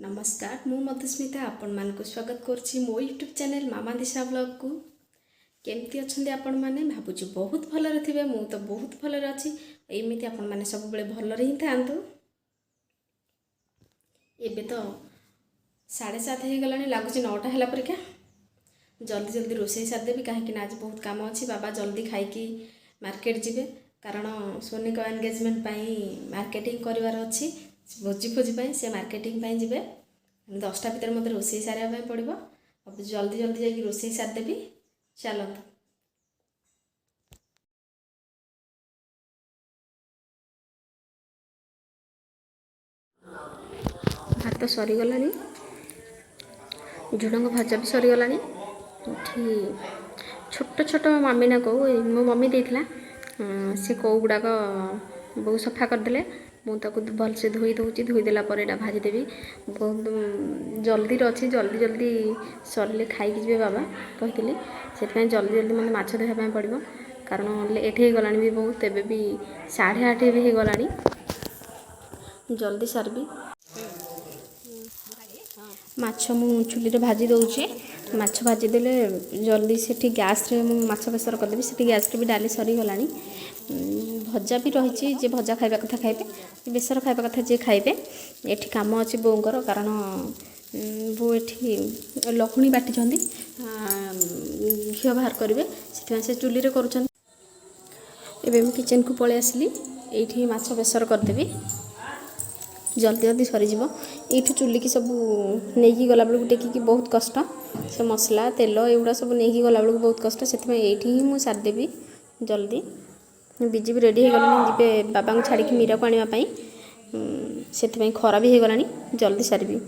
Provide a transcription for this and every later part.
नमस्कार मु मधुस्मिता आपण मानक स्वागत करछि मो यूट्यूब चैनल मामा दिशा ब्लॉग को। केमती अच्छे आपण मैंने भावुँ बहुत भलरे थे मु तो बहुत भलरे अच्छी एमती आपण मैंने सब बेले भलरे ही था। एबे तो 7:30 हो गला लगुच 9टा है परीक्षा जल्दी जल्दी रोषे सारिदेवी कहीं आज बहुत काम अच्छी बाबा जल्दी खाई मार्केट जीवे कारण सोनी को एंगेजमेंट मार्केटिंग करार अच्छी भोजी भोजी से मार्केटिंग जीवे 10टा भितर मत रोषे सारे पड़ो अब जल्दी जल्दी जाकि रोषे सारिदेवी चलत भात सरीगला झुड़ंग भजा भी सरीगला छोट छोट मम्मी कौ मो मम्मी देला से कौ गुड़ाक बहु सफा करदे मुझे भलसे धोई दूसरी धोईदेला भाजीदेवी बहुत जल्दी अच्छी जल्दी जल्दी सरले खाई जी बाबा कही से जल्दी जल्दी मतलब माछ धोवाई पड़ो कारण लेट हो गला भी बहुत एबे भी 8:30 भी हो गला जल्दी सारबी माछ मु चुली रे भाजी दौचे माछ भाजी देले जल्दी से गैस रे मु माछ बेसर करदेवी से गैस रे भी डाली सरीगला भजा भी रही जे भजा खाइबा कथा खाइबे बेसर खाइबा कथा जे खाइबे एठी काम अच्छी बोंकर कारण बो एठी लखुणी बाटी घी बाहर करेंगे से चुली रे करुछन। एबे मु किचन को पळे आसली एठी माछ बेसर करदेवी जल्दी जल्दी सरीज ये चुली की सब नहीं गला बेलू टेकिकी बहुत कष्ट से मसला तेल एगुड़ा सब नहीं गला बेलू बहुत कष्ट से ही मुझे सारिदेवी जल्दी बिजी भी रेडी हो गलानी जी बाबा को छाड़ी मीरा को आने से खरा भी हो गलानी जल्दी सारी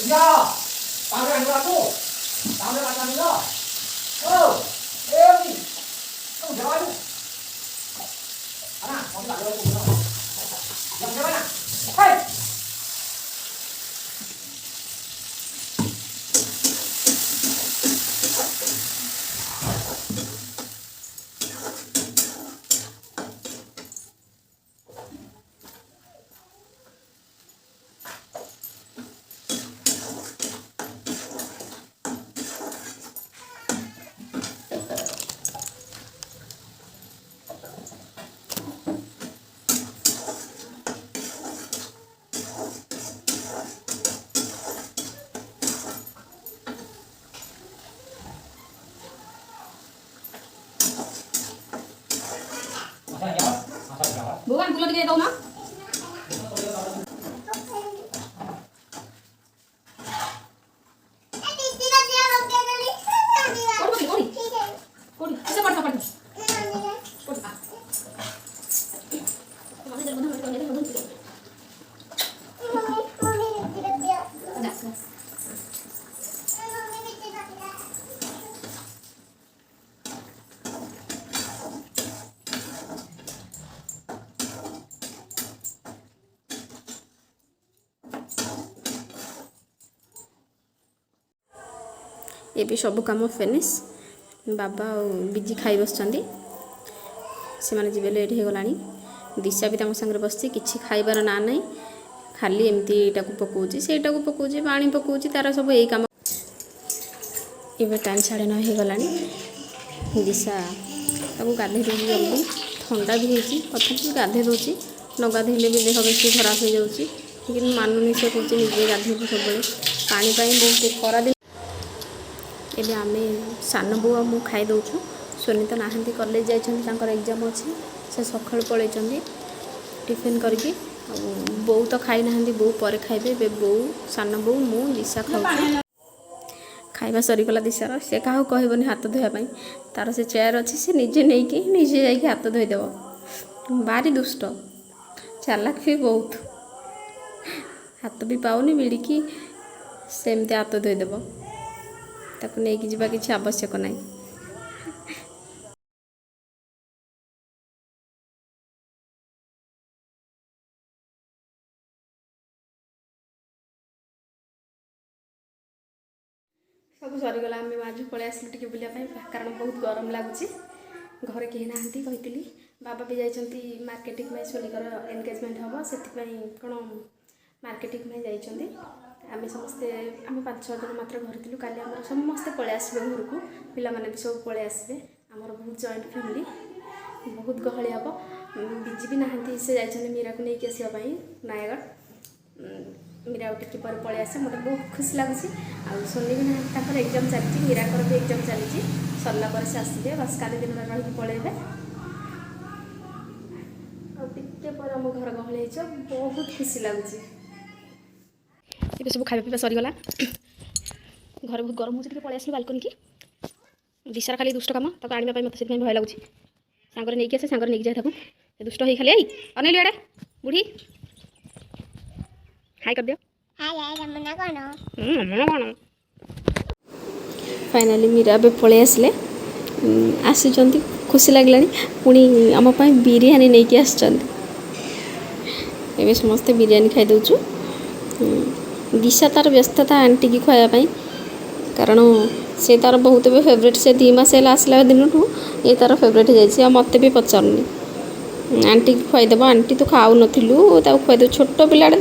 Ya, panggil aku. Panggil macam ni lah. Oh, ni. Kamu jawab tu. Ana, kamu tak jawab tu. Yang jawab mana? Hei. Bukan gula dia tahu nak? ये भी सब कम फिनिश बाबा बिजी खाई बस से माने जीवे लेट हो गला दिशा भी सागर बस किसी खाइबार ना ना खाली एमती पकाऊँ से पकाऊँ पा पकाऊँ तार सब यही कम ये टाइम 9:30 हो गला दिशा गाधे दूसरी जल्दी ठंडा भी होती तथा गाधे दूसरी न गाधेले भी देह बेस खराब हो जाऊँगी लेकिन मानुनी से कौन निजे गाधे सब पानी बहुत खरा दिन एबे आमे सान बो मु खाई दौचु सोनी तो नहांती कॉलेज जाइछन एग्जाम अच्छे से सकाल पलि टिफिन करके बो तो खाई ना बो पर खाइबे बो सान बो मु दिशा खाऊ खाइबा सरीगला दिशार से क्या कहबनी हाथ धोयापाई तार से चेयर अच्छी से निजे नहीं निजे जाकि हाथ धोईदेव भारी दुष्ट चालाक भी बहुत हाथ भी पाऊनी मिड़िकी सेमती हाथ धोईदेव ताको नहीं कि आवश्यक नहीं। ସବୁ ସରିଗଲା। ଆମେ ଆଜି ପଳେଇ ଆସିଲୁ ଟିକେ ବୁଲିବା ପାଇଁ କାରଣ ବହୁତ ଗରମ ଲାଗୁଛି। ଘରେ କେହି ନାହାନ୍ତି କହିଥିଲି। ବାବା ବି ଯାଇଛନ୍ତି ମାର୍କେଟିଂ ପାଇଁ, ସୋଲିଙ୍କର ଏନଗେଜମେଣ୍ଟ ହେବ ସେଥିପାଇଁ କ'ଣ ମାର୍କେଟିଂ ପାଇଁ ଯାଇଛନ୍ତି। ଆମେ ସମସ୍ତେ ଆମେ 5-6 ଜଣ ମାତ୍ର ଘରେ ଥିଲୁ। କାଲି ଆମର ସମସ୍ତେ ପଳେଇ ଆସିବେ ଘରକୁ, ପିଲାମାନେ ବି ସବୁ ପଳେଇ ଆସିବେ। ଆମର ବହୁତ ଜଏଣ୍ଟ ଫ୍ୟାମିଲି, ବହୁତ ଗହଳି ହେବ। ବିଜି ବି ନାହାନ୍ତି, ସେ ଯାଇଛନ୍ତି ମୀରାକୁ ନେଇକି ଆସିବା ପାଇଁ ନୟାଗଡ଼। ମୀରା ଆଉ ଟିକେ ପରେ ପଳେଇ ଆସିବେ, ମୋତେ ବହୁତ ଖୁସି ଲାଗୁଛି। ଆଉ ସୋନି ବି ନାହାନ୍ତି, ତାଙ୍କର ଏକ୍ଜାମ୍ ଚାଲିଛି, ମୀରାଙ୍କର ବି ଏକ୍ଜାମ୍ ଚାଲିଛି। ସରିଲା ପରେ ସେ ଆସିବେ, ବାସ୍ କାଲି ଦିନଟା ରହିକି ପଳେଇବେ। ଆଉ ଟିକେ ପରେ ଆମ ଘର ଗହଳି ହେଇଯିବ, ବହୁତ ଖୁସି ଲାଗୁଛି। ଏବେ ସବୁ ଖାଇବା ପିଇବା ସରିଗଲା। ଘରେ ବହୁତ ଗରମ ହେଉଛି, ଟିକେ ପଳେଇ ଆସିଲୁ ବାଲକୋନିକି। ଦିଶାର ଖାଲି ଦୁଷ୍ଟ କାମ, ତାକୁ ଆଣିବା ପାଇଁ ମୋତେ ସେଥିପାଇଁ ଭୟ ଲାଗୁଛି। ସାଙ୍ଗରେ ନେଇକି ଆସେ, ସାଙ୍ଗରେ ନେଇକି ଯାଏ ତାକୁ। ଦୁଷ୍ଟ ହେଇ ଖାଲି ଏଇ ଅନେଇଲି ଆଡ଼େ ବୁଢ଼ୀ ହାଇ କରିଦିଅ। फाइनाली मीरा ଏବେ ପଳେଇ ଆସିଲେ। ଆସିଛନ୍ତି, ଖୁସି ଲାଗିଲାଣି। ପୁଣି ଆମ ପାଇଁ ବିରିୟାନୀ ନେଇକି ଆସିଛନ୍ତି। ଏବେ ସମସ୍ତେ ବିରିୟାନୀ ଖାଇଦେଉଛୁ। ଦିଶା ତାର ବ୍ୟସ୍ତତା ଆଣ୍ଟିକି ଖୁଆଇବା ପାଇଁ, କାରଣ ସେ ତାର ବହୁତ ଏବେ ଫେଭରେଟ୍। ସେ 2 ମାସ ହେଲା ଆସିଲା ଦିନଠୁ ଏ ତାର ଫେଭରେଟ୍ ହେଇଯାଇଛି। ଆଉ ମୋତେ ବି ପଚାରୁନି, ଆଣ୍ଟିକି ଖୁଆଇଦେବ, ଆଣ୍ଟି ତୁ ଖାଉନଥିଲୁ, ତାକୁ ଖୁଆଇଦେବୁ। ଛୋଟ ପିଲାଟା